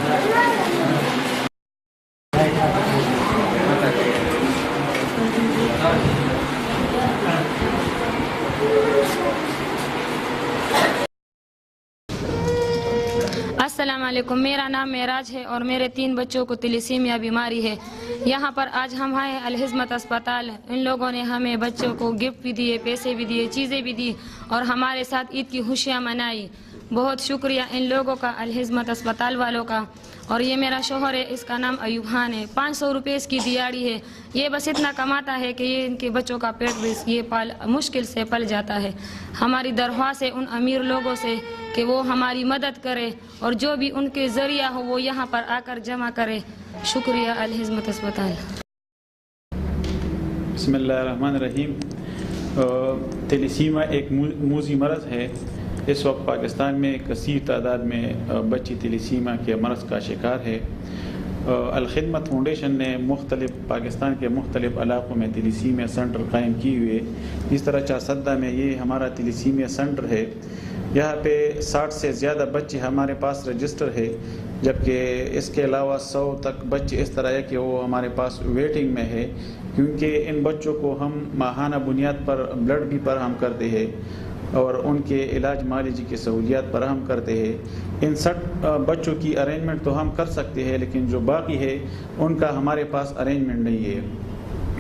السلام علیکم، میرا نام معراج ہے اور میرے 3 بچوں کو تلیسیمیا بیماری ہے۔ یہاں پر آج ہم آئے الحزمت اسپتال۔ ان لوگوں نے ہمیں بچوں کو گفٹ بھی دیے، پیسے بھی دیے، چیزیں بھی دی اور ہمارے ساتھ عید کی خوشیاں منائی۔ بہت شکریہ ان لوگوں کا، الحزمت اسپتال والوں کا۔ اور یہ میرا شوہر ہے، اس کا نام ایوب خان ہے۔ 500 روپے اس کی دیہاڑی ہے۔ یہ بس اتنا کماتا ہے کہ یہ ان کے بچوں کا پیٹ بھی مشکل سے پل جاتا ہے۔ ہماری درخواست ہے ان امیر لوگوں سے کہ وہ ہماری مدد کرے اور جو بھی ان کے ذریعہ ہو وہ یہاں پر آ کر جمع کرے۔ شکریہ الحزمت اسپتال۔ بسم اللہ الرحمن الرحیم۔ تلیسیما ایک موذی مرض ہے۔ اس وقت پاکستان میں کثیر تعداد میں بچی تلیسیما کے مرض کا شکار ہے۔ الخدمت فاؤنڈیشن نے پاکستان کے مختلف علاقوں میں تلیسیمیا سینٹر قائم کیے ہوئے، اس طرح چاسدہ میں یہ ہمارا تلیسیمیا سینٹر ہے۔ یہاں پہ 60 سے زیادہ بچے ہمارے پاس رجسٹر ہے، جبکہ اس کے علاوہ 100 تک بچے اس طرح ہے کہ وہ ہمارے پاس ویٹنگ میں ہے، کیونکہ ان بچوں کو ہم ماہانہ بنیاد پر بلڈ بھی فراہم کرتے ہیں اور ان کے علاج معالجے کی سہولیات فراہم کرتے ہیں۔ ان 60 بچوں کی ارینجمنٹ تو ہم کر سکتے ہیں، لیکن جو باقی ہے ان کا ہمارے پاس ارینجمنٹ نہیں ہے،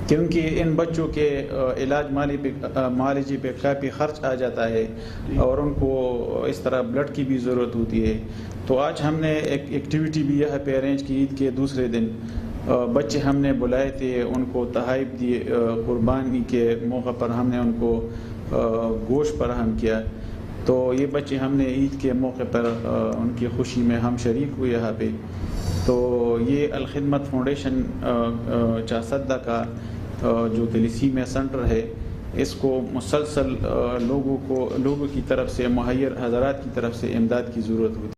کیونکہ ان بچوں کے علاج معالجے پہ کافی خرچ آ جاتا ہے اور ان کو اس طرح بلڈ کی بھی ضرورت ہوتی ہے۔ تو آج ہم نے ایک ایکٹیویٹی بھی یہاں پہ ارینج کی۔ عید کے دوسرے دن بچے ہم نے بلائے تھے، ان کو تحائف دیے، قربانی کے موقع پر ہم نے ان کو گوشت فراہم کیا۔ تو یہ بچے ہم نے عید کے موقع پر ان کی خوشی میں ہم شریک ہوئے یہاں پہ۔ تو یہ الخدمت فاؤنڈیشن چاسدہ کا جو تلیسیمیا سینٹر ہے، اس کو مسلسل لوگوں کی طرف سے، مہیر حضرات کی طرف سے امداد کی ضرورت ہوتی ہے۔